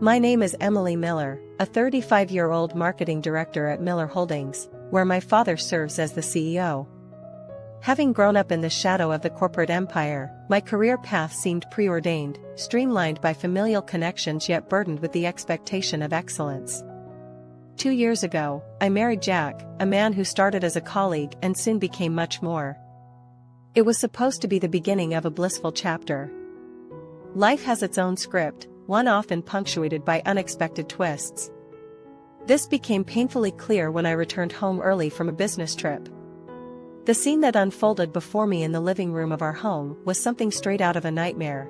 My name is Emily Miller, a 35-year-old marketing director at Miller Holdings, where my father serves as the CEO. Having grown up in the shadow of the corporate empire, my career path seemed preordained, streamlined by familial connections yet burdened with the expectation of excellence. 2 years ago, I married Jack, a man who started as a colleague and soon became much more. It was supposed to be the beginning of a blissful chapter. Life has its own script, one often punctuated by unexpected twists. This became painfully clear when I returned home early from a business trip. The scene that unfolded before me in the living room of our home was something straight out of a nightmare.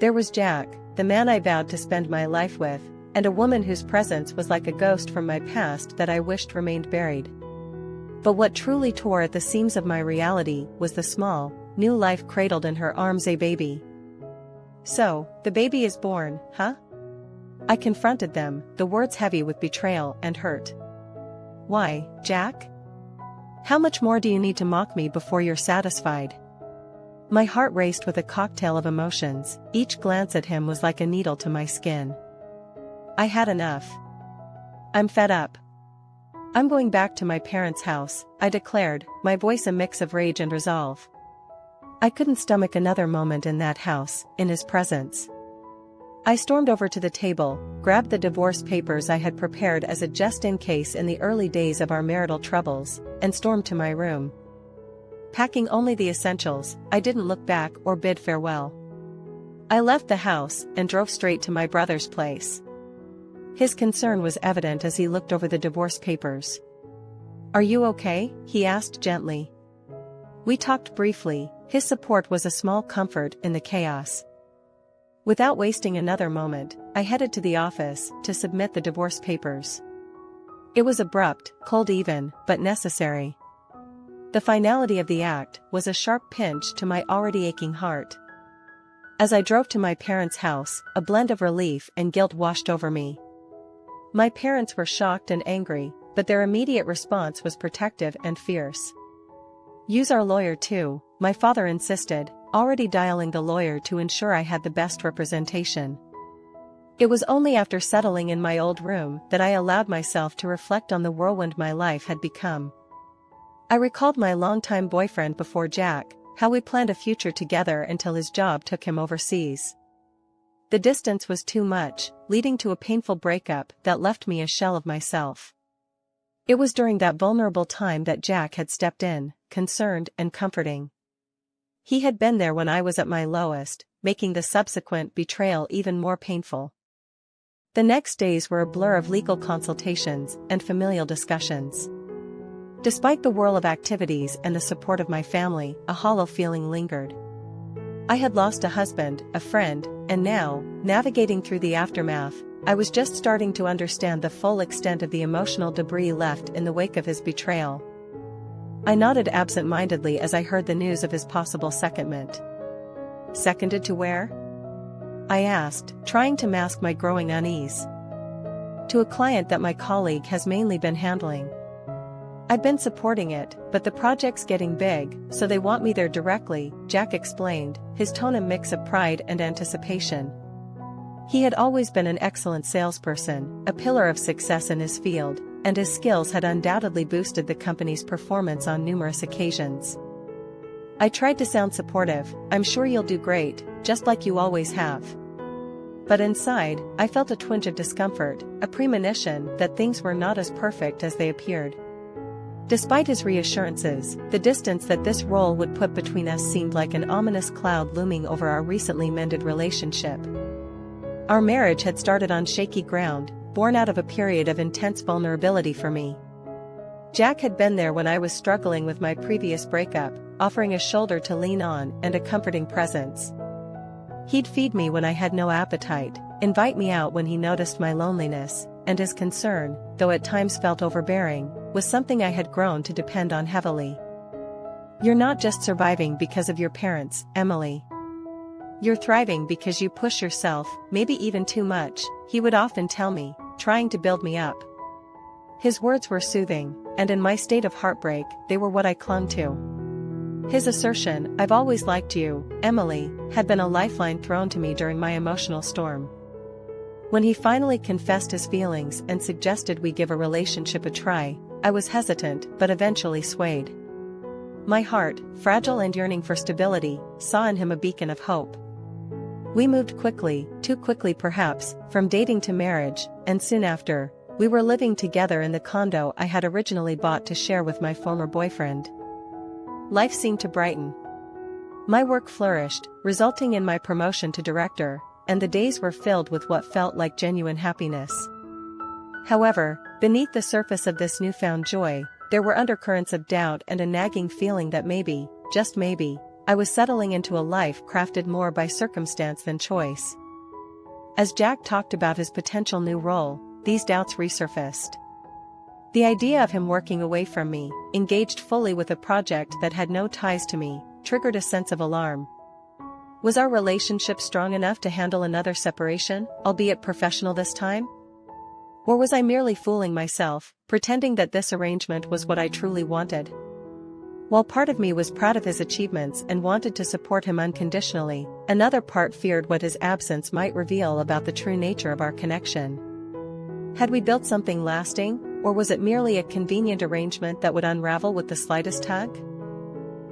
There was Jack, the man I vowed to spend my life with, and a woman whose presence was like a ghost from my past that I wished remained buried. But what truly tore at the seams of my reality was the small, new life cradled in her arms, a baby. "So, the baby is born, huh?" I confronted them, the words heavy with betrayal and hurt. "Why, Jack? How much more do you need to mock me before you're satisfied?" My heart raced with a cocktail of emotions, each glance at him was like a needle to my skin. I had enough. "I'm fed up. I'm going back to my parents' house," I declared, my voice a mix of rage and resolve. I couldn't stomach another moment in that house, in his presence. I stormed over to the table, grabbed the divorce papers I had prepared as a just-in-case in the early days of our marital troubles, and stormed to my room. Packing only the essentials, I didn't look back or bid farewell. I left the house and drove straight to my brother's place. His concern was evident as he looked over the divorce papers. "Are you okay?" he asked gently. We talked briefly. His support was a small comfort in the chaos. Without wasting another moment, I headed to the office to submit the divorce papers. It was abrupt, cold even, but necessary. The finality of the act was a sharp pinch to my already aching heart. As I drove to my parents' house, a blend of relief and guilt washed over me. My parents were shocked and angry, but their immediate response was protective and fierce. "Use our lawyer too," my father insisted, already dialing the lawyer to ensure I had the best representation. It was only after settling in my old room that I allowed myself to reflect on the whirlwind my life had become. I recalled my longtime boyfriend before Jack, how we planned a future together until his job took him overseas. The distance was too much, leading to a painful breakup that left me a shell of myself. It was during that vulnerable time that Jack had stepped in, concerned and comforting. He had been there when I was at my lowest, making the subsequent betrayal even more painful. The next days were a blur of legal consultations and familial discussions. Despite the whirl of activities and the support of my family, a hollow feeling lingered. I had lost a husband, a friend, and now, navigating through the aftermath, I was just starting to understand the full extent of the emotional debris left in the wake of his betrayal. I nodded absent-mindedly as I heard the news of his possible secondment. "Seconded to where?" I asked, trying to mask my growing unease. "To a client that my colleague has mainly been handling. I've been supporting it, but the project's getting big, so they want me there directly," Jack explained, his tone a mix of pride and anticipation. He had always been an excellent salesperson, a pillar of success in his field, and his skills had undoubtedly boosted the company's performance on numerous occasions. I tried to sound supportive. "I'm sure you'll do great, just like you always have." But inside, I felt a twinge of discomfort, a premonition that things were not as perfect as they appeared. Despite his reassurances, the distance that this role would put between us seemed like an ominous cloud looming over our recently mended relationship. Our marriage had started on shaky ground, born out of a period of intense vulnerability for me. Jack had been there when I was struggling with my previous breakup, offering a shoulder to lean on and a comforting presence. He'd feed me when I had no appetite, invite me out when he noticed my loneliness, and his concern, though at times felt overbearing, was something I had grown to depend on heavily. "You're not just surviving because of your parents, Emily. You're thriving because you push yourself, maybe even too much," he would often tell me, trying to build me up. His words were soothing, and in my state of heartbreak, they were what I clung to. His assertion, "I've always liked you, Emily," had been a lifeline thrown to me during my emotional storm. When he finally confessed his feelings and suggested we give a relationship a try, I was hesitant but eventually swayed. My heart, fragile and yearning for stability, saw in him a beacon of hope. We moved quickly, too quickly perhaps, from dating to marriage, and soon after, we were living together in the condo I had originally bought to share with my former boyfriend. Life seemed to brighten. My work flourished, resulting in my promotion to director, and the days were filled with what felt like genuine happiness. However, beneath the surface of this newfound joy, there were undercurrents of doubt and a nagging feeling that maybe, just maybe, I was settling into a life crafted more by circumstance than choice. As Jack talked about his potential new role, these doubts resurfaced. The idea of him working away from me, engaged fully with a project that had no ties to me, triggered a sense of alarm. Was our relationship strong enough to handle another separation, albeit professional this time? Or was I merely fooling myself, pretending that this arrangement was what I truly wanted? While part of me was proud of his achievements and wanted to support him unconditionally, another part feared what his absence might reveal about the true nature of our connection. Had we built something lasting, or was it merely a convenient arrangement that would unravel with the slightest tug?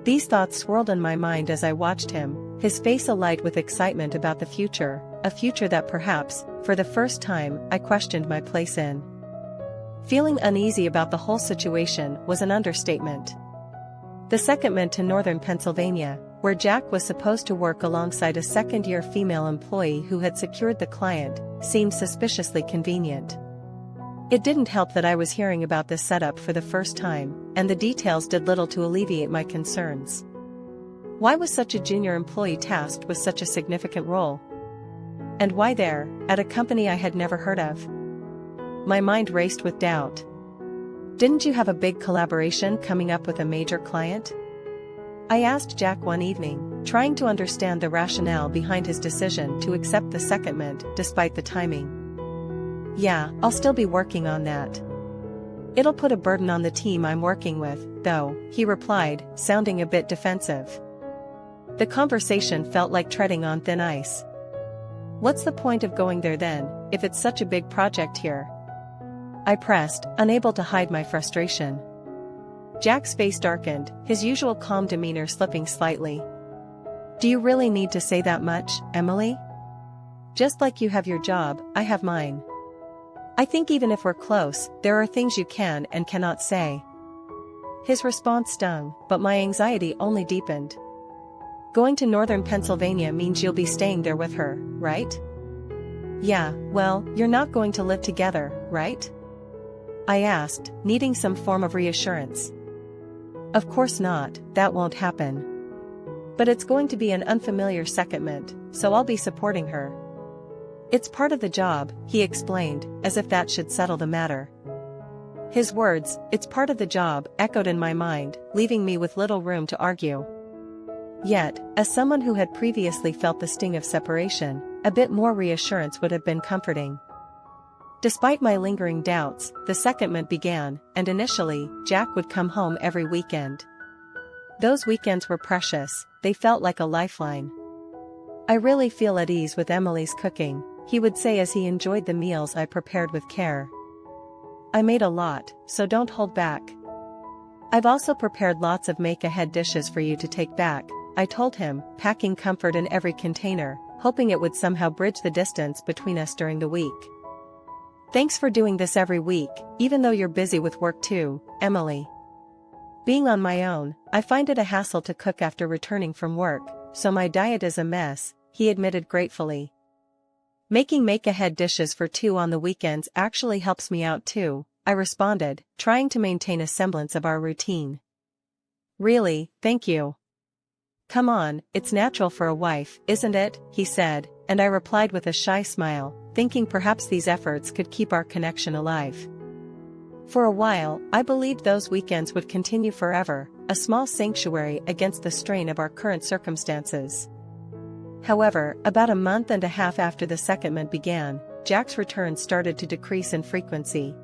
These thoughts swirled in my mind as I watched him, his face alight with excitement about the future, a future that perhaps, for the first time, I questioned my place in. Feeling uneasy about the whole situation was an understatement. The secondment to northern Pennsylvania, where Jack was supposed to work alongside a second-year female employee who had secured the client, seemed suspiciously convenient. It didn't help that I was hearing about this setup for the first time, and the details did little to alleviate my concerns. Why was such a junior employee tasked with such a significant role? And why there, at a company I had never heard of? My mind raced with doubt. Didn't you have a big collaboration coming up with a major client? I asked Jack one evening, trying to understand the rationale behind his decision to accept the secondment despite the timing. Yeah, I'll still be working on that. It'll put a burden on the team I'm working with, though, he replied, sounding a bit defensive. The conversation felt like treading on thin ice. What's the point of going there then, if it's such a big project here? I pressed, unable to hide my frustration. Jack's face darkened, his usual calm demeanor slipping slightly. Do you really need to say that much, Emily? Just like you have your job, I have mine. I think even if we're close, there are things you can and cannot say. His response stung, but my anxiety only deepened. Going to northern Pennsylvania means you'll be staying there with her, right? Yeah, well, you're not going to live together, right? I asked, needing some form of reassurance. Of course not, that won't happen. But it's going to be an unfamiliar secondment, so I'll be supporting her. It's part of the job, he explained, as if that should settle the matter. His words, "it's part of the job," echoed in my mind, leaving me with little room to argue. Yet, as someone who had previously felt the sting of separation, a bit more reassurance would have been comforting. Despite my lingering doubts, the secondment began, and initially, Jack would come home every weekend. Those weekends were precious, they felt like a lifeline. I really feel at ease with Emily's cooking, he would say as he enjoyed the meals I prepared with care. I made a lot, so don't hold back. I've also prepared lots of make-ahead dishes for you to take back, I told him, packing comfort in every container, hoping it would somehow bridge the distance between us during the week. Thanks for doing this every week, even though you're busy with work too, Emily. Being on my own, I find it a hassle to cook after returning from work, so my diet is a mess, he admitted gratefully. Making make-ahead dishes for two on the weekends actually helps me out too, I responded, trying to maintain a semblance of our routine. Really, thank you. Come on, it's natural for a wife, isn't it, he said, and I replied with a shy smile, thinking perhaps these efforts could keep our connection alive. For a while, I believed those weekends would continue forever, a small sanctuary against the strain of our current circumstances. However, about a month and a half after the secondment began, Jack's returns started to decrease in frequency.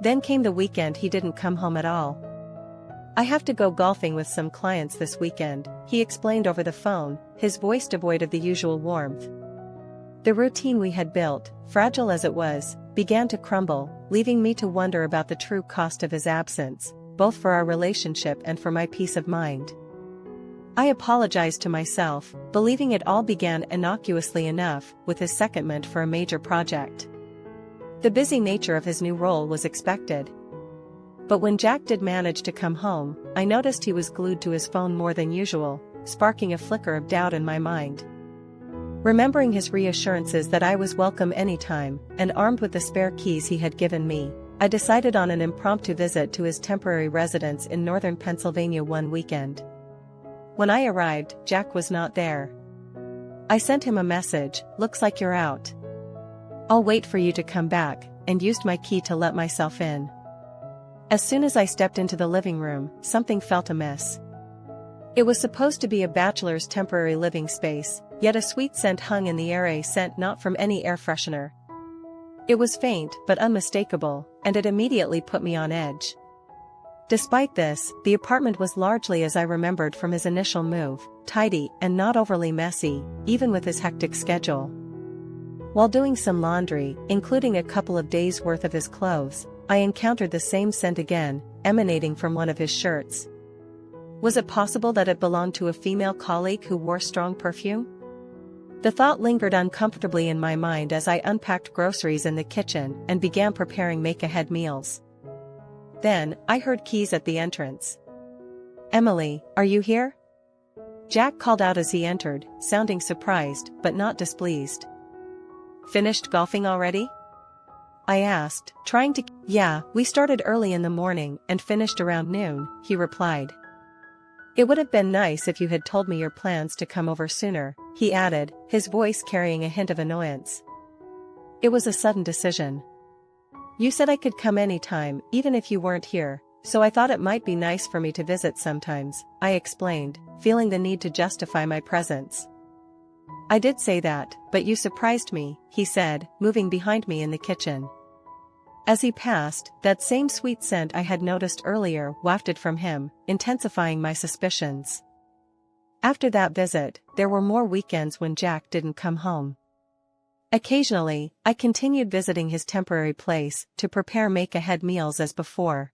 Then came the weekend he didn't come home at all. I have to go golfing with some clients this weekend, he explained over the phone, his voice devoid of the usual warmth. The routine we had built, fragile as it was, began to crumble, leaving me to wonder about the true cost of his absence, both for our relationship and for my peace of mind. I apologized to myself, believing it all began innocuously enough with his secondment for a major project. The busy nature of his new role was expected. But when Jack did manage to come home, I noticed he was glued to his phone more than usual, sparking a flicker of doubt in my mind. Remembering his reassurances that I was welcome anytime, and armed with the spare keys he had given me, I decided on an impromptu visit to his temporary residence in northern Pennsylvania one weekend. When I arrived, Jack was not there. I sent him a message, "Looks like you're out. I'll wait for you to come back," and used my key to let myself in. As soon as I stepped into the living room, something felt amiss. It was supposed to be a bachelor's temporary living space, yet a sweet scent hung in the air, a scent not from any air freshener. It was faint but unmistakable, and it immediately put me on edge. Despite this, the apartment was largely as I remembered from his initial move, tidy and not overly messy, even with his hectic schedule. While doing some laundry, including a couple of days' worth of his clothes, I encountered the same scent again, emanating from one of his shirts. Was it possible that it belonged to a female colleague who wore strong perfume? The thought lingered uncomfortably in my mind as I unpacked groceries in the kitchen and began preparing make-ahead meals. Then, I heard keys at the entrance. "Emily, are you here?" Jack called out as he entered, sounding surprised but not displeased. "Finished golfing already?" I asked, trying to. "Yeah, we started early in the morning and finished around noon," he replied. "It would have been nice if you had told me your plans to come over sooner," he added, his voice carrying a hint of annoyance. "It was a sudden decision. You said I could come anytime, even if you weren't here, so I thought it might be nice for me to visit sometimes," I explained, feeling the need to justify my presence. "I did say that, but you surprised me," he said, moving behind me in the kitchen. As he passed, that same sweet scent I had noticed earlier wafted from him, intensifying my suspicions. After that visit, there were more weekends when Jack didn't come home. Occasionally, I continued visiting his temporary place to prepare make-ahead meals as before.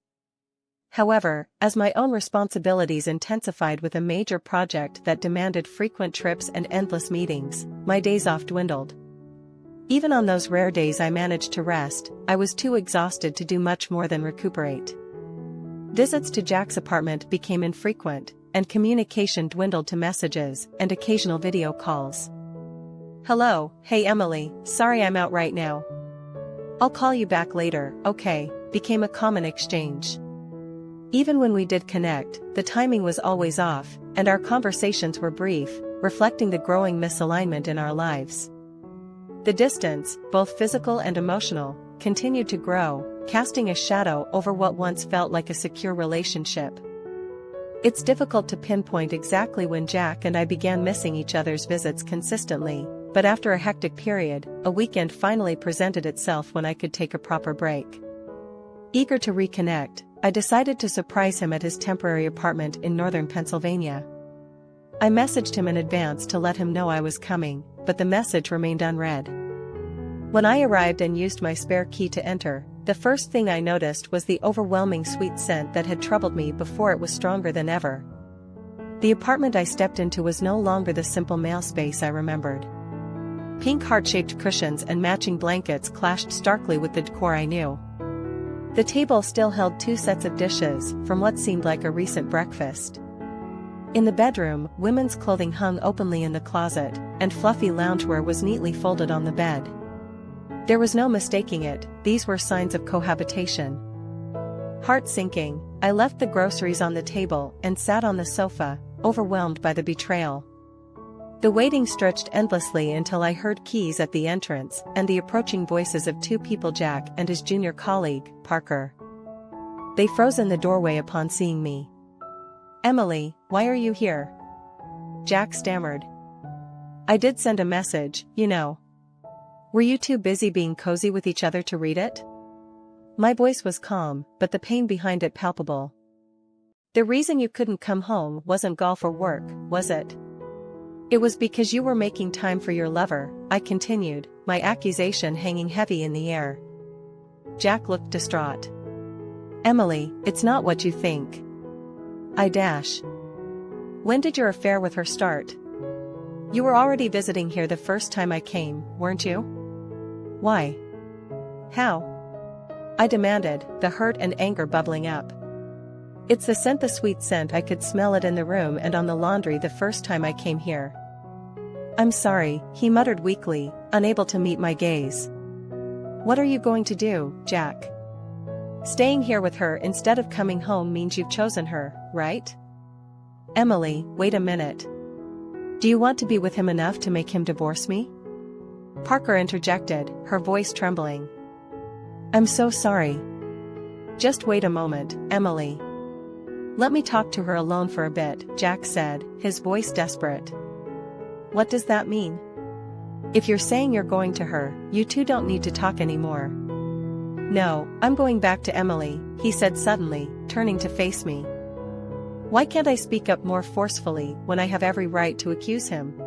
However, as my own responsibilities intensified with a major project that demanded frequent trips and endless meetings, my days off dwindled. Even on those rare days I managed to rest, I was too exhausted to do much more than recuperate. Visits to Jack's apartment became infrequent, and communication dwindled to messages and occasional video calls. "Hello, hey Emily, sorry I'm out right now. I'll call you back later, okay," became a common exchange. Even when we did connect, the timing was always off, and our conversations were brief, reflecting the growing misalignment in our lives. The distance, both physical and emotional, continued to grow, casting a shadow over what once felt like a secure relationship. It's difficult to pinpoint exactly when Jack and I began missing each other's visits consistently, but after a hectic period, a weekend finally presented itself when I could take a proper break. Eager to reconnect, I decided to surprise him at his temporary apartment in northern Pennsylvania. I messaged him in advance to let him know I was coming, but the message remained unread. When I arrived and used my spare key to enter, the first thing I noticed was the overwhelming sweet scent that had troubled me before it was stronger than ever. The apartment I stepped into was no longer the simple male space I remembered. Pink heart-shaped cushions and matching blankets clashed starkly with the decor I knew. The table still held 2 sets of dishes from what seemed like a recent breakfast. In the bedroom, women's clothing hung openly in the closet, and fluffy loungewear was neatly folded on the bed. There was no mistaking it, these were signs of cohabitation. Heart sinking, I left the groceries on the table and sat on the sofa, overwhelmed by the betrayal. The waiting stretched endlessly until I heard keys at the entrance and the approaching voices of 2 people, Jack and his junior colleague, Parker. They froze in the doorway upon seeing me. "Emily, why are you here?" Jack stammered. "I did send a message, you know. Were you too busy being cozy with each other to read it?" My voice was calm, but the pain behind it palpable. "The reason you couldn't come home wasn't golf or work, was it?" It was because you were making time for your lover, I continued, my accusation hanging heavy in the air. Jack looked distraught. Emily, it's not what you think. I dash. When did your affair with her start? You were already visiting here the first time I came, weren't you? Why? How? I demanded, the hurt and anger bubbling up. It's the scent, the sweet scent. I could smell it in the room and on the laundry the first time I came here. I'm sorry, he muttered weakly, unable to meet my gaze. What are you going to do, Jack? Staying here with her instead of coming home means you've chosen her, right? Emily, wait a minute. Do you want to be with him enough to make him divorce me? Parker interjected, her voice trembling. I'm so sorry. Just wait a moment, Emily. Let me talk to her alone for a bit, Jack said, his voice desperate. What does that mean? If you're saying you're going to her, you two don't need to talk anymore. No, I'm going back to Emily, he said suddenly, turning to face me. Why can't I speak up more forcefully when I have every right to accuse him?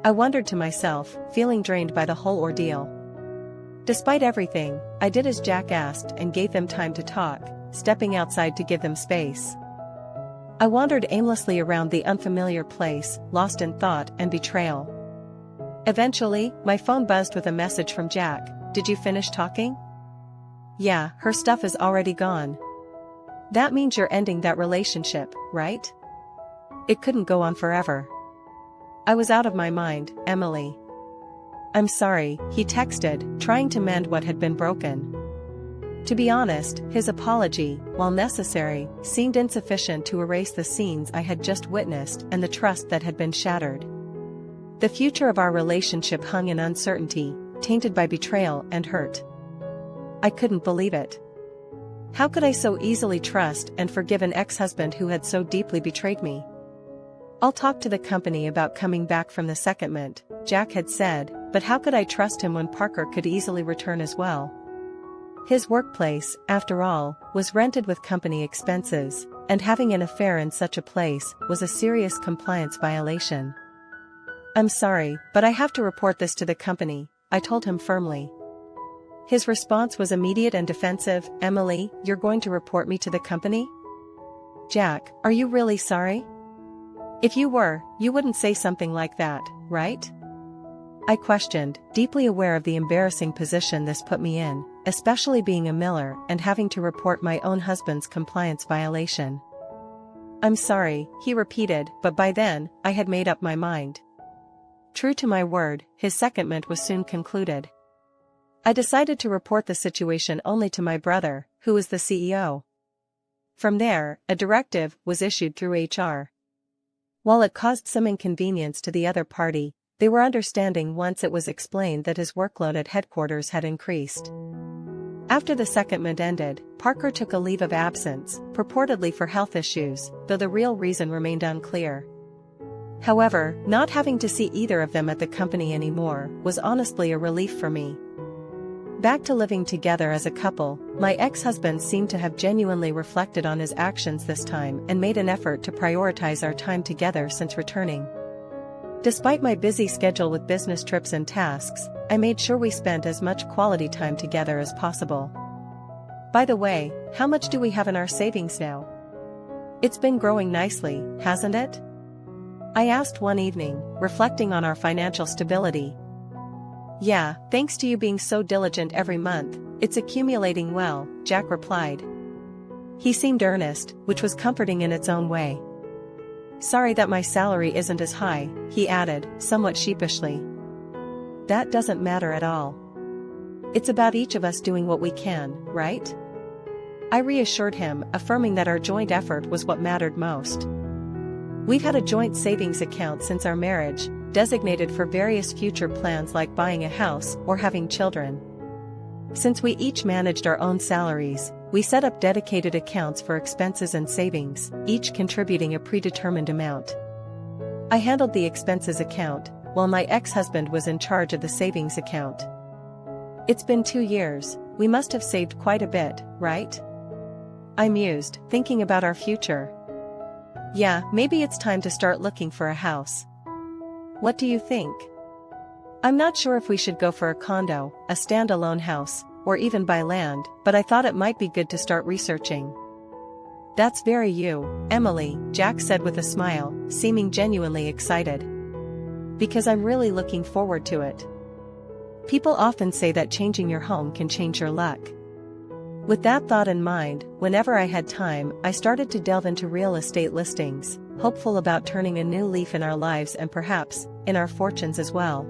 I wondered to myself, feeling drained by the whole ordeal. Despite everything, I did as Jack asked and gave them time to talk, stepping outside to give them space. I wandered aimlessly around the unfamiliar place, lost in thought and betrayal. Eventually, my phone buzzed with a message from Jack. Did you finish talking? Yeah, her stuff is already gone. That means you're ending that relationship, right? It couldn't go on forever. I was out of my mind, Emily. I'm sorry, he texted, trying to mend what had been broken. To be honest, his apology, while necessary, seemed insufficient to erase the scenes I had just witnessed and the trust that had been shattered. The future of our relationship hung in uncertainty, tainted by betrayal and hurt. I couldn't believe it. How could I so easily trust and forgive an ex-husband who had so deeply betrayed me? I'll talk to the company about coming back from the secondment, Jack had said, but how could I trust him when Parker could easily return as well? His workplace, after all, was rented with company expenses, and having an affair in such a place was a serious compliance violation. I'm sorry, but I have to report this to the company, I told him firmly. His response was immediate and defensive. Emily, you're going to report me to the company? Jack, are you really sorry? If you were, you wouldn't say something like that, right? I questioned, deeply aware of the embarrassing position this put me in, especially being a Miller and having to report my own husband's compliance violation. I'm sorry, he repeated, but by then, I had made up my mind. True to my word, his secondment was soon concluded. I decided to report the situation only to my brother, who was the CEO. From there, a directive was issued through HR. While it caused some inconvenience to the other party, they were understanding once it was explained that his workload at headquarters had increased. After the secondment ended, Parker took a leave of absence, purportedly for health issues, though the real reason remained unclear. However, not having to see either of them at the company anymore was honestly a relief for me. Back to living together as a couple, my ex-husband seemed to have genuinely reflected on his actions this time and made an effort to prioritize our time together since returning. Despite my busy schedule with business trips and tasks, I made sure we spent as much quality time together as possible. By the way, how much do we have in our savings now? It's been growing nicely, hasn't it? I asked one evening, reflecting on our financial stability. Yeah, thanks to you being so diligent every month, it's accumulating well, Jack replied. He seemed earnest, which was comforting in its own way. Sorry that my salary isn't as high, he added, somewhat sheepishly. That doesn't matter at all. It's about each of us doing what we can, right? I reassured him, affirming that our joint effort was what mattered most. We've had a joint savings account since our marriage, designated for various future plans like buying a house or having children. Since we each managed our own salaries, we set up dedicated accounts for expenses and savings, each contributing a predetermined amount. I handled the expenses account, while my ex-husband was in charge of the savings account. It's been 2 years, we must have saved quite a bit, right? I mused, thinking about our future. Yeah, maybe it's time to start looking for a house. What do you think? I'm not sure if we should go for a condo, a standalone house, or even buy land, but I thought it might be good to start researching. That's very you, Emily, Jack said with a smile, seeming genuinely excited. Because I'm really looking forward to it. People often say that changing your home can change your luck. With that thought in mind, whenever I had time, I started to delve into real estate listings, hopeful about turning a new leaf in our lives and perhaps, in our fortunes as well.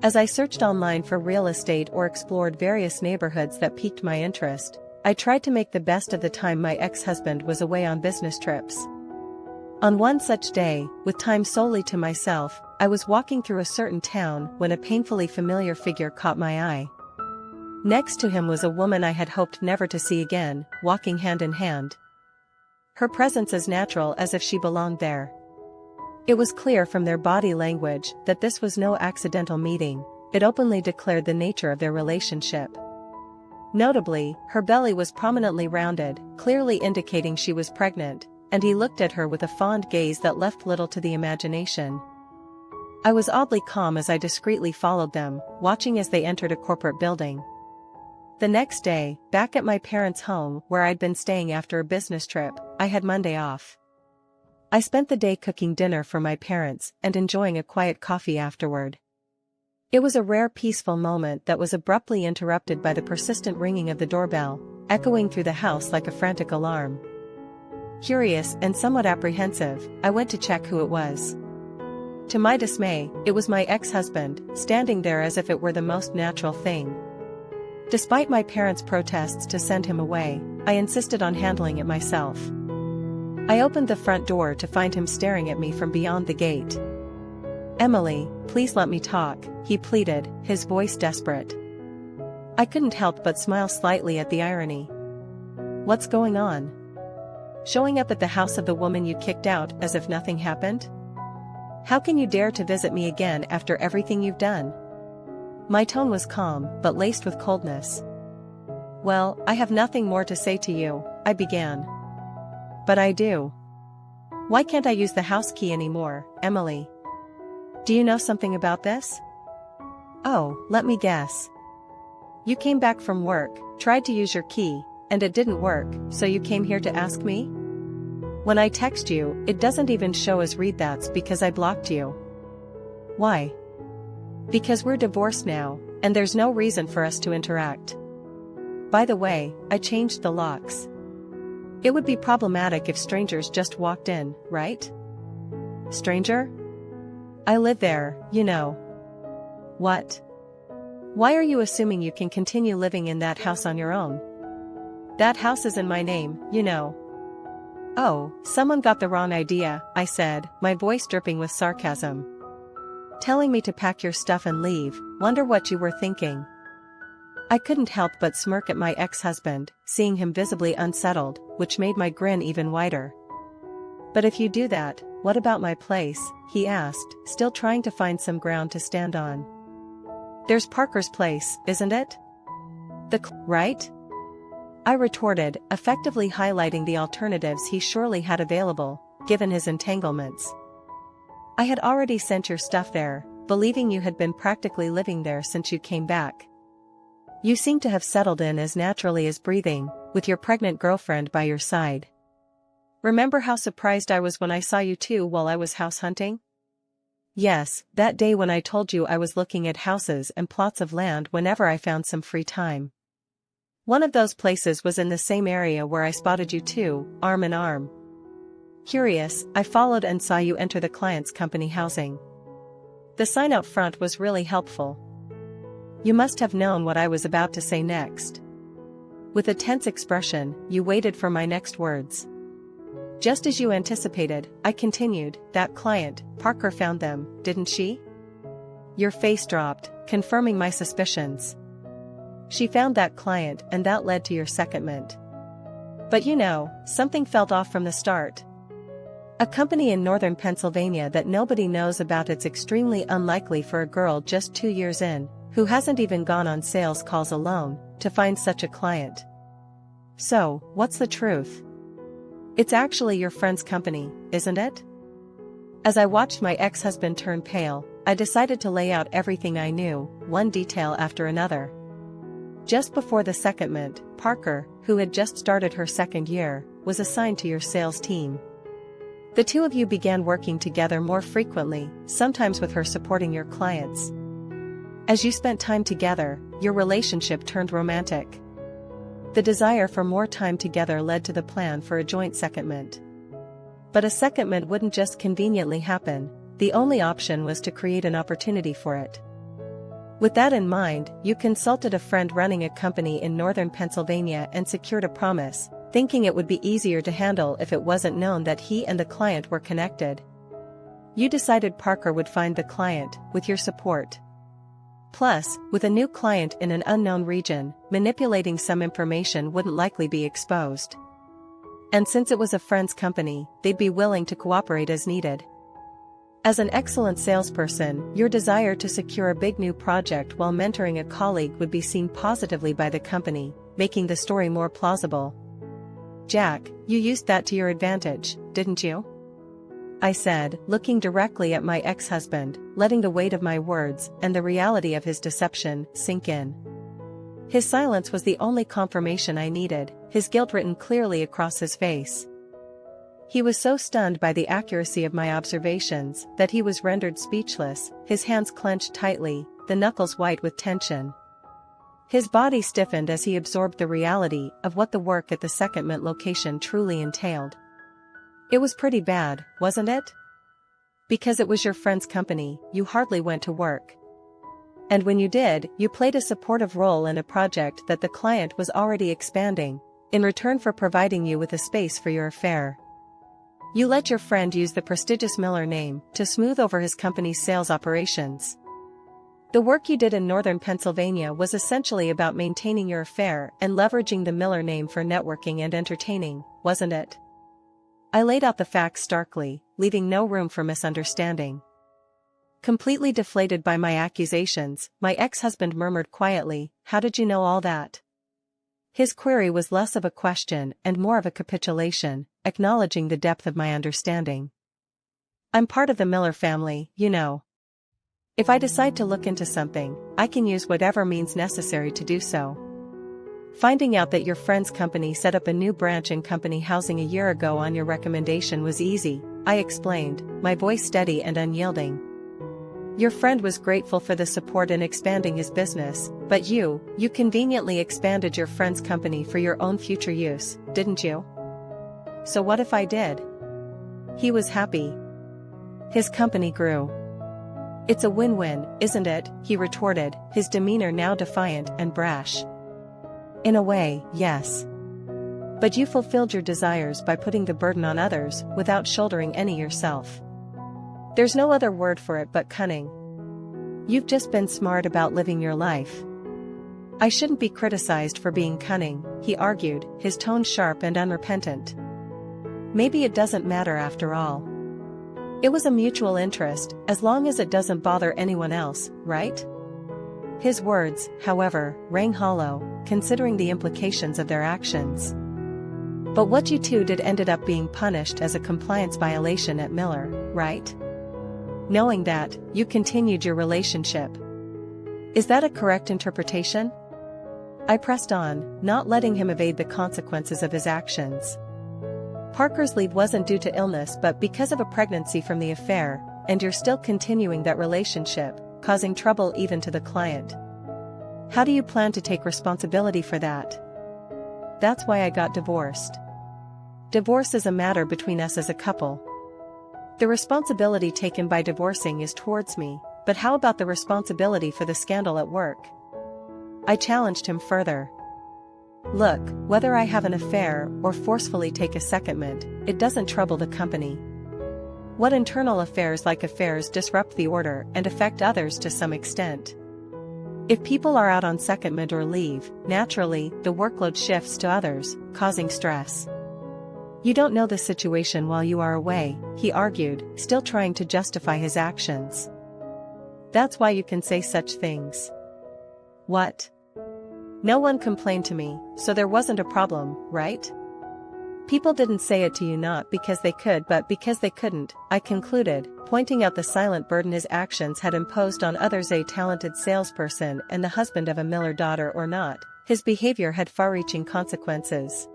As I searched online for real estate or explored various neighborhoods that piqued my interest, I tried to make the best of the time my ex-husband was away on business trips. On one such day, with time solely to myself, I was walking through a certain town when a painfully familiar figure caught my eye. Next to him was a woman I had hoped never to see again, walking hand in hand. Her presence as natural as if she belonged there. It was clear from their body language that this was no accidental meeting, it openly declared the nature of their relationship. Notably, her belly was prominently rounded, clearly indicating she was pregnant, and he looked at her with a fond gaze that left little to the imagination. I was oddly calm as I discreetly followed them, watching as they entered a corporate building. The next day, back at my parents' home where I'd been staying after a business trip, I had Monday off. I spent the day cooking dinner for my parents and enjoying a quiet coffee afterward. It was a rare peaceful moment that was abruptly interrupted by the persistent ringing of the doorbell, echoing through the house like a frantic alarm. Curious and somewhat apprehensive, I went to check who it was. To my dismay, it was my ex-husband, standing there as if it were the most natural thing. Despite my parents' protests to send him away, I insisted on handling it myself. I opened the front door to find him staring at me from beyond the gate. "Emily, please let me talk," he pleaded, his voice desperate. I couldn't help but smile slightly at the irony. "What's going on? Showing up at the house of the woman you kicked out as if nothing happened? How can you dare to visit me again after everything you've done?" My tone was calm, but laced with coldness. "Well, I have nothing more to say to you," I began. "But I do. Why can't I use the house key anymore, Emily? Do you know something about this?" "Oh, let me guess. You came back from work, tried to use your key, and it didn't work, so you came here to ask me? When I text you, it doesn't even show as read that's because I blocked you." "Why?" "Because we're divorced now, and there's no reason for us to interact. By the way, I changed the locks. It would be problematic if strangers just walked in, right?" "Stranger? I live there, you know." "What? Why are you assuming you can continue living in that house on your own? That house is in my name, you know." "Oh, someone got the wrong idea," I said, my voice dripping with sarcasm. "Telling me to pack your stuff and leave, wonder what you were thinking." I couldn't help but smirk at my ex-husband, seeing him visibly unsettled, which made my grin even wider. "But if you do that, what about my place?" he asked, still trying to find some ground to stand on. "There's Parker's place, isn't it? Right?" I retorted, effectively highlighting the alternatives he surely had available, given his entanglements. "I had already sent your stuff there, believing you had been practically living there since you came back. You seem to have settled in as naturally as breathing, with your pregnant girlfriend by your side. Remember how surprised I was when I saw you two while I was house hunting? Yes, that day when I told you I was looking at houses and plots of land whenever I found some free time. One of those places was in the same area where I spotted you two, arm in arm. Curious, I followed and saw you enter the client's company housing. The sign out front was really helpful. You must have known what I was about to say next. With a tense expression, you waited for my next words. Just as you anticipated, I continued, that client, Parker found them, didn't she? Your face dropped, confirming my suspicions. She found that client and that led to your secondment. But you know, something felt off from the start. A company in northern Pennsylvania that nobody knows about. It's extremely unlikely for a girl just 2 years in, who hasn't even gone on sales calls alone, to find such a client. So, what's the truth? It's actually your friend's company, isn't it? As I watched my ex-husband turn pale, I decided to lay out everything I knew, one detail after another. Just before the secondment, Parker, who had just started her second year, was assigned to your sales team. The two of you began working together more frequently, sometimes with her supporting your clients. As you spent time together, your relationship turned romantic. The desire for more time together led to the plan for a joint secondment. But a secondment wouldn't just conveniently happen, the only option was to create an opportunity for it. With that in mind, you consulted a friend running a company in northern Pennsylvania and secured a promise, thinking it would be easier to handle if it wasn't known that he and the client were connected. You decided Parker would find the client, with your support. Plus, with a new client in an unknown region, manipulating some information wouldn't likely be exposed. And since it was a friend's company, they'd be willing to cooperate as needed. As an excellent salesperson, your desire to secure a big new project while mentoring a colleague would be seen positively by the company, making the story more plausible. Jack, you used that to your advantage, didn't you? I said, looking directly at my ex-husband, letting the weight of my words and the reality of his deception sink in. His silence was the only confirmation I needed, his guilt written clearly across his face. He was so stunned by the accuracy of my observations that he was rendered speechless, his hands clenched tightly, the knuckles white with tension. His body stiffened as he absorbed the reality of what the work at the secondment location truly entailed. It was pretty bad, wasn't it? Because it was your friend's company, you hardly went to work. And when you did, you played a supportive role in a project that the client was already expanding, in return for providing you with a space for your affair. You let your friend use the prestigious Miller name to smooth over his company's sales operations. The work you did in northern Pennsylvania was essentially about maintaining your affair and leveraging the Miller name for networking and entertaining, wasn't it? I laid out the facts starkly, leaving no room for misunderstanding. Completely deflated by my accusations, my ex-husband murmured quietly, "How did you know all that?" His query was less of a question and more of a capitulation, acknowledging the depth of my understanding. "I'm part of the Miller family, you know. If I decide to look into something, I can use whatever means necessary to do so. Finding out that your friend's company set up a new branch in company housing a year ago on your recommendation was easy," I explained, my voice steady and unyielding. "Your friend was grateful for the support in expanding his business, but you conveniently expanded your friend's company for your own future use, didn't you? So what if I did?" He was happy. His company grew. "It's a win-win, isn't it?" he retorted, his demeanor now defiant and brash. "In a way, yes. But you fulfilled your desires by putting the burden on others without shouldering any yourself. There's no other word for it but cunning. You've just been smart about living your life." "I shouldn't be criticized for being cunning," he argued, his tone sharp and unrepentant. "Maybe it doesn't matter after all. It was a mutual interest, as long as it doesn't bother anyone else, right?" His words, however, rang hollow, considering the implications of their actions. "But what you two did ended up being punished as a compliance violation at Miller, right? Knowing that, you continued your relationship. Is that a correct interpretation?" I pressed on, not letting him evade the consequences of his actions. "Parker's leave wasn't due to illness but because of a pregnancy from the affair, and you're still continuing that relationship, causing trouble even to the client. How do you plan to take responsibility for that?" "That's why I got divorced. Divorce is a matter between us as a couple. The responsibility taken by divorcing is towards me, but how about the responsibility for the scandal at work?" I challenged him further. "Look, whether I have an affair or forcefully take a secondment, it doesn't trouble the company. What internal affairs like affairs disrupt the order and affect others to some extent. If people are out on secondment or leave, naturally, the workload shifts to others, causing stress. You don't know the situation while you are away," he argued, still trying to justify his actions. "That's why you can say such things." "What? No one complained to me, so there wasn't a problem, right?" People didn't say it to you not because they could but because they couldn't, I concluded, pointing out the silent burden his actions had imposed on others. A talented salesperson and the husband of a Miller daughter or not, his behavior had far-reaching consequences.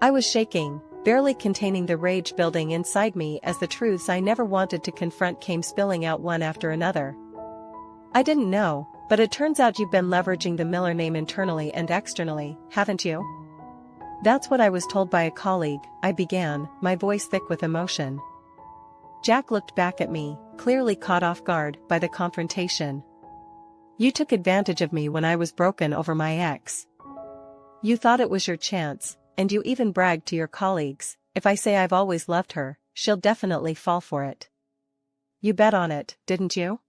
I was shaking, barely containing the rage building inside me as the truths I never wanted to confront came spilling out one after another. I didn't know, but it turns out you've been leveraging the Miller name internally and externally, haven't you? That's what I was told by a colleague, I began, my voice thick with emotion. Jack looked back at me, clearly caught off guard by the confrontation. You took advantage of me when I was broken over my ex. You thought it was your chance, and you even bragged to your colleagues, if I say I've always loved her, she'll definitely fall for it. You bet on it, didn't you?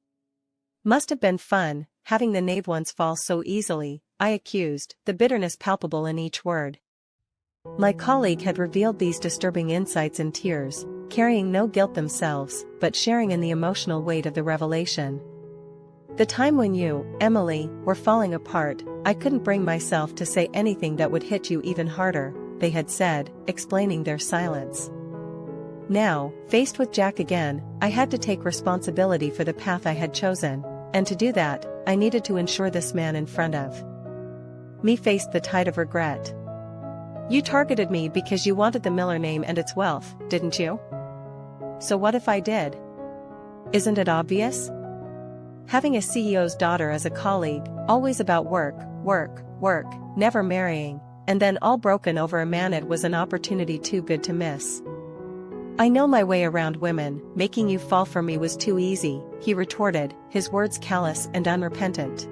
Must have been fun, having the knave ones fall so easily, I accused, the bitterness palpable in each word. My colleague had revealed these disturbing insights in tears, carrying no guilt themselves, but sharing in the emotional weight of the revelation. The time when you, Emily, were falling apart, I couldn't bring myself to say anything that would hit you even harder, they had said, explaining their silence. Now, faced with Jack again, I had to take responsibility for the path I had chosen, and to do that, I needed to ensure this man in front of me faced the tide of regret. You targeted me because you wanted the Miller name and its wealth, didn't you? So what if I did? Isn't it obvious? Having a CEO's daughter as a colleague, always about work, work, work, never marrying, and then all broken over a man, it was an opportunity too good to miss. I know my way around women, making you fall for me was too easy, he retorted, his words callous and unrepentant.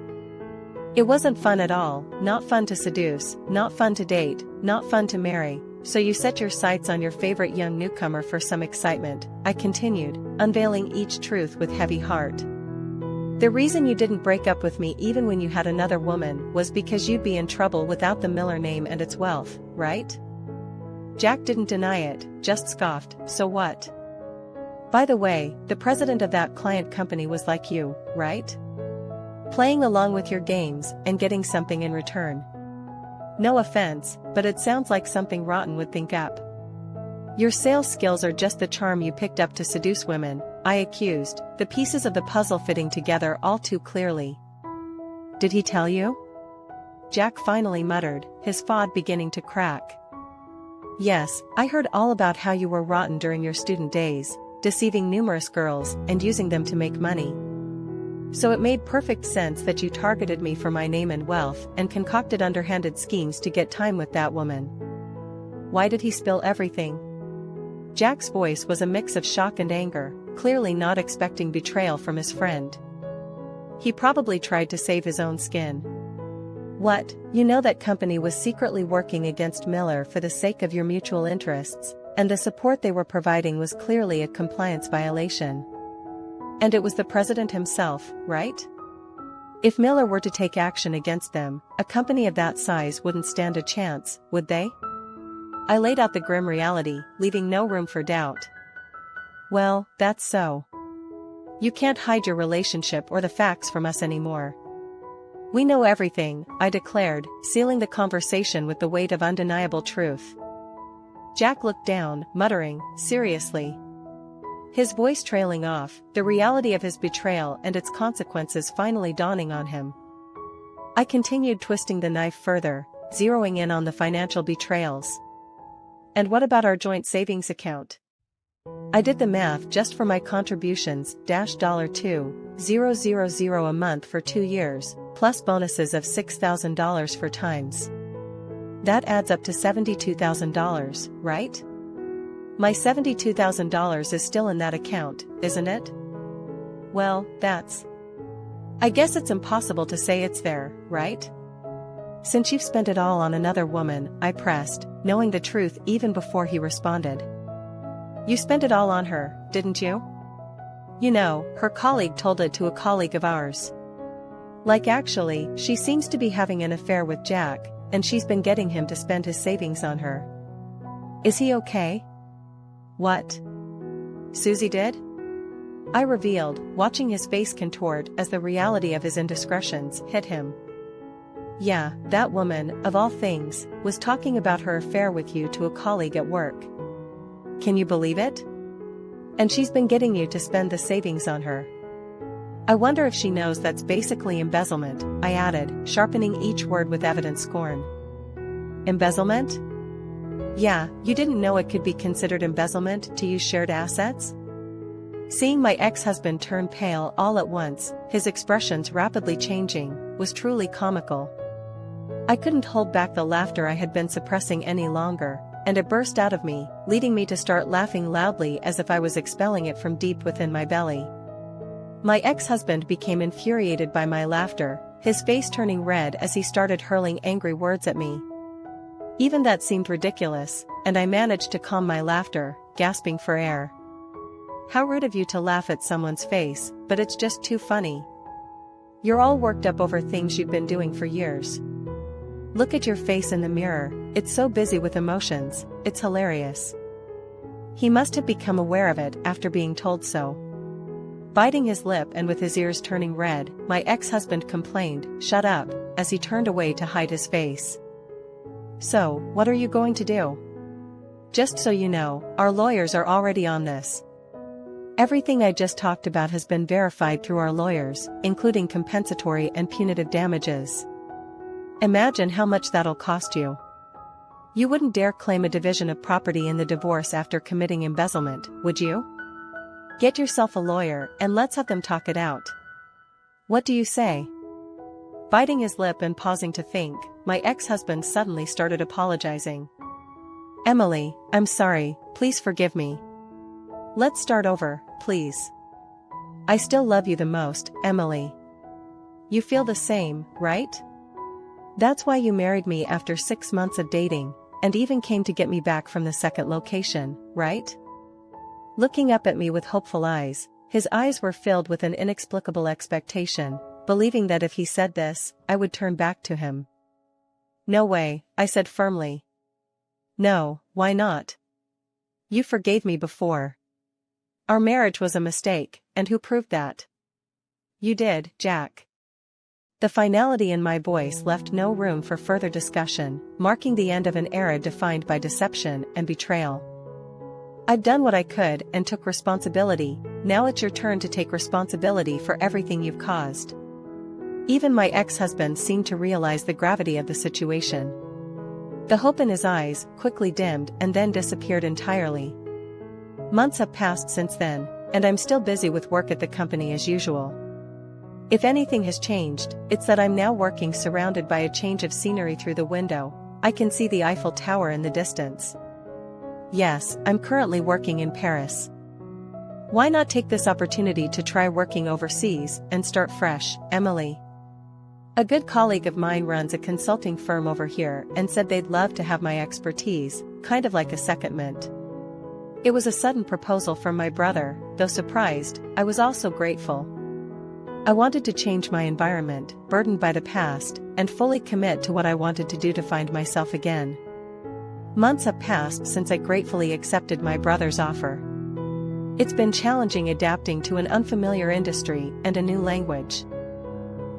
It wasn't fun at all, not fun to seduce, not fun to date, not fun to marry, so you set your sights on your favorite young newcomer for some excitement, I continued, unveiling each truth with heavy heart. The reason you didn't break up with me even when you had another woman was because you'd be in trouble without the Miller name and its wealth, right? Jack didn't deny it, just scoffed, so what? By the way, the president of that client company was like you, right? Playing along with your games and getting something in return. No offense, but it sounds like something rotten would think up. Your sales skills are just the charm you picked up to seduce women, I accused, the pieces of the puzzle fitting together all too clearly. Did he tell you? Jack finally muttered, his fod beginning to crack. Yes, I heard all about how you were rotten during your student days, deceiving numerous girls and using them to make money. So it made perfect sense that you targeted me for my name and wealth and concocted underhanded schemes to get time with that woman. Why did he spill everything? Jack's voice was a mix of shock and anger, clearly not expecting betrayal from his friend. He probably tried to save his own skin. What, you know that company was secretly working against Miller for the sake of your mutual interests, and the support they were providing was clearly a compliance violation. And it was the president himself, right? If Miller were to take action against them, a company of that size wouldn't stand a chance, would they? I laid out the grim reality, leaving no room for doubt. Well, that's so. You can't hide your relationship or the facts from us anymore. We know everything, I declared, sealing the conversation with the weight of undeniable truth. Jack looked down, muttering, seriously. His voice trailing off, the reality of his betrayal and its consequences finally dawning on him. I continued twisting the knife further, zeroing in on the financial betrayals. And what about our joint savings account? I did the math just for my contributions, $2,000 a month for 2 years, plus bonuses of $6,000 for times. That adds up to $72,000, right? My $72,000 is still in that account, isn't it? Well, I guess it's impossible to say it's there, right? Since you've spent it all on another woman, I pressed, knowing the truth even before he responded. You spent it all on her, didn't you? You know, her colleague told it to a colleague of ours. Like actually, she seems to be having an affair with Jack, and she's been getting him to spend his savings on her. Is he okay? What? Susie did? I revealed, watching his face contort as the reality of his indiscretions hit him. Yeah, that woman, of all things, was talking about her affair with you to a colleague at work. Can you believe it? And she's been getting you to spend the savings on her. I wonder if she knows that's basically embezzlement, I added, sharpening each word with evident scorn. Embezzlement? Yeah, you didn't know it could be considered embezzlement to use shared assets? Seeing my ex-husband turn pale all at once, his expressions rapidly changing, was truly comical. I couldn't hold back the laughter I had been suppressing any longer, and it burst out of me, leading me to start laughing loudly as if I was expelling it from deep within my belly. My ex-husband became infuriated by my laughter, his face turning red as he started hurling angry words at me. Even that seemed ridiculous, and I managed to calm my laughter, gasping for air. How rude of you to laugh at someone's face, but it's just too funny. You're all worked up over things you've been doing for years. Look at your face in the mirror, it's so busy with emotions, it's hilarious. He must have become aware of it after being told so. Biting his lip and with his ears turning red, my ex-husband complained, "Shut up," as he turned away to hide his face. So, what are you going to do? Just so you know, our lawyers are already on this. Everything I just talked about has been verified through our lawyers, including compensatory and punitive damages. Imagine how much that'll cost you. You wouldn't dare claim a division of property in the divorce after committing embezzlement, would you? Get yourself a lawyer and let's have them talk it out. What do you say? Biting his lip and pausing to think, my ex-husband suddenly started apologizing. Emily, I'm sorry, please forgive me. Let's start over, please. I still love you the most, Emily. You feel the same, right? That's why you married me after 6 months of dating, and even came to get me back from the second location, right? Looking up at me with hopeful eyes, his eyes were filled with an inexplicable expectation, believing that if he said this, I would turn back to him. No way, I said firmly. No, why not? You forgave me before. Our marriage was a mistake, and who proved that? You did, Jack. The finality in my voice left no room for further discussion, marking the end of an era defined by deception and betrayal. I've done what I could and took responsibility, now it's your turn to take responsibility for everything you've caused. Even my ex-husband seemed to realize the gravity of the situation. The hope in his eyes quickly dimmed and then disappeared entirely. Months have passed since then, and I'm still busy with work at the company as usual. If anything has changed, it's that I'm now working surrounded by a change of scenery through the window. I can see the Eiffel Tower in the distance. Yes, I'm currently working in Paris. Why not take this opportunity to try working overseas and start fresh, Emily? A good colleague of mine runs a consulting firm over here and said they'd love to have my expertise, kind of like a secondment. It was a sudden proposal from my brother, though surprised, I was also grateful. I wanted to change my environment, burdened by the past, and fully commit to what I wanted to do to find myself again. Months have passed since I gratefully accepted my brother's offer. It's been challenging adapting to an unfamiliar industry and a new language.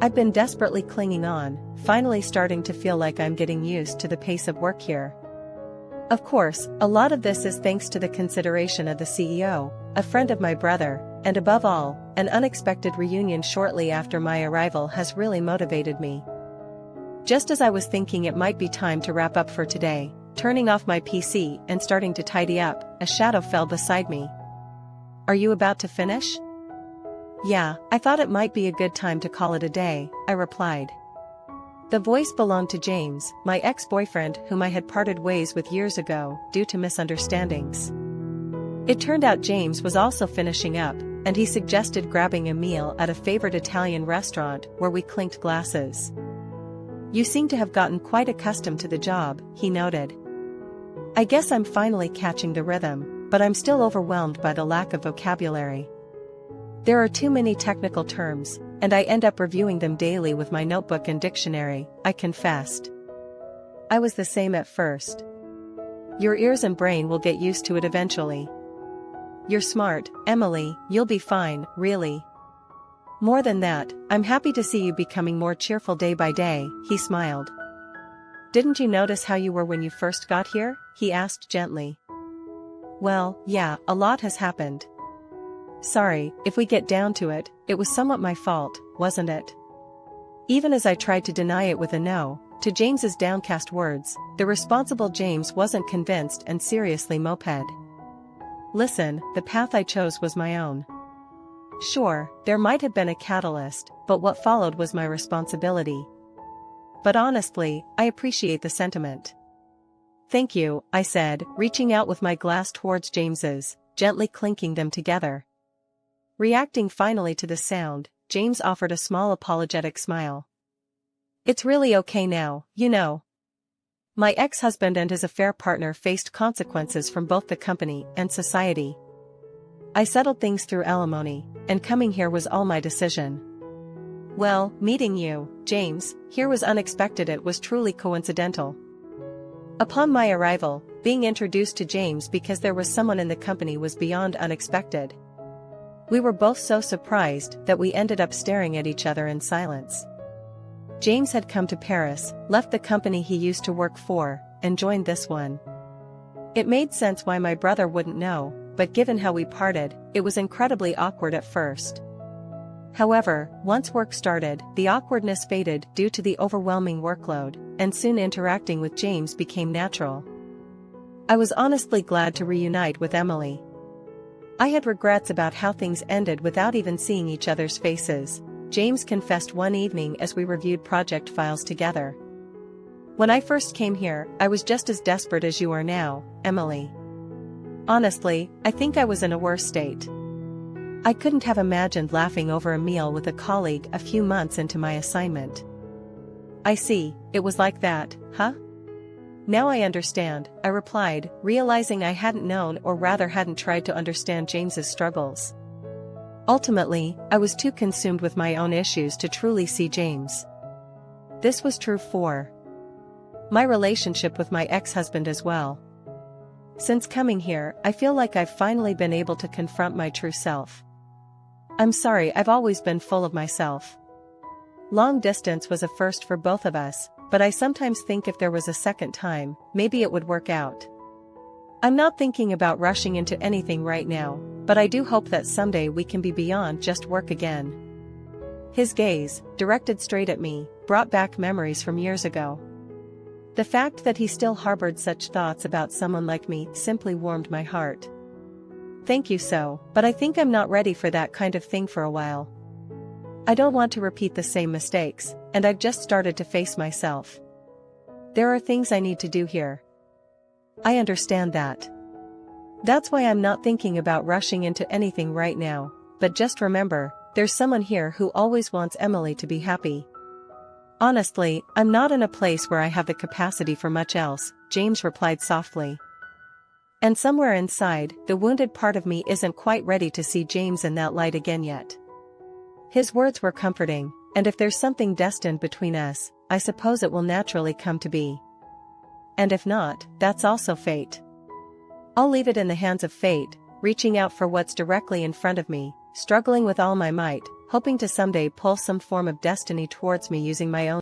I've been desperately clinging on, finally starting to feel like I'm getting used to the pace of work here. Of course, a lot of this is thanks to the consideration of the CEO, a friend of my brother, and above all, an unexpected reunion shortly after my arrival has really motivated me. Just as I was thinking it might be time to wrap up for today, turning off my PC and starting to tidy up, a shadow fell beside me. Are you about to finish? Yeah, I thought it might be a good time to call it a day, I replied. The voice belonged to James, my ex-boyfriend whom I had parted ways with years ago, due to misunderstandings. It turned out James was also finishing up, and he suggested grabbing a meal at a favorite Italian restaurant where we clinked glasses. You seem to have gotten quite accustomed to the job, he noted. I guess I'm finally catching the rhythm, but I'm still overwhelmed by the lack of vocabulary. There are too many technical terms, and I end up reviewing them daily with my notebook and dictionary, I confessed. I was the same at first. Your ears and brain will get used to it eventually. You're smart, Emily, you'll be fine, really. More than that, I'm happy to see you becoming more cheerful day by day, he smiled. Didn't you notice how you were when you first got here? He asked gently. Well, yeah, a lot has happened. Sorry, if we get down to it, it was somewhat my fault, wasn't it? Even as I tried to deny it with a no, to James's downcast words, the responsible James wasn't convinced and seriously moped. Listen, the path I chose was my own. Sure, there might have been a catalyst, but what followed was my responsibility. But honestly, I appreciate the sentiment. Thank you, I said, reaching out with my glass towards James's, gently clinking them together. Reacting finally to the sound, James offered a small apologetic smile. It's really okay now, you know. My ex-husband and his affair partner faced consequences from both the company and society. I settled things through alimony, and coming here was all my decision. Well, meeting you, James, here was unexpected. It was truly coincidental. Upon my arrival, being introduced to James because there was someone in the company was beyond unexpected. We were both so surprised that we ended up staring at each other in silence. James had come to Paris, left the company he used to work for, and joined this one. It made sense why my brother wouldn't know, but given how we parted, it was incredibly awkward at first. However, once work started, the awkwardness faded due to the overwhelming workload, and soon interacting with James became natural. I was honestly glad to reunite with Emily. I had regrets about how things ended without even seeing each other's faces, James confessed one evening as we reviewed project files together. When I first came here, I was just as desperate as you are now, Emily. Honestly, I think I was in a worse state. I couldn't have imagined laughing over a meal with a colleague a few months into my assignment. I see, it was like that, huh? Now I understand, I replied, realizing I hadn't known or rather hadn't tried to understand James's struggles. Ultimately, I was too consumed with my own issues to truly see James. This was true for my relationship with my ex-husband as well. Since coming here, I feel like I've finally been able to confront my true self. I'm sorry, I've always been full of myself. Long distance was a first for both of us, but I sometimes think if there was a second time, maybe it would work out. I'm not thinking about rushing into anything right now, but I do hope that someday we can be beyond just work again. His gaze, directed straight at me, brought back memories from years ago. The fact that he still harbored such thoughts about someone like me simply warmed my heart. Thank you but I think I'm not ready for that kind of thing for a while. I don't want to repeat the same mistakes, and I've just started to face myself. There are things I need to do here. I understand that. That's why I'm not thinking about rushing into anything right now, but just remember, there's someone here who always wants Emily to be happy. Honestly, I'm not in a place where I have the capacity for much else, James replied softly. And somewhere inside, the wounded part of me isn't quite ready to see James in that light again yet. His words were comforting, and if there's something destined between us, I suppose it will naturally come to be. And if not, that's also fate. I'll leave it in the hands of fate, reaching out for what's directly in front of me, struggling with all my might, hoping to someday pull some form of destiny towards me using my own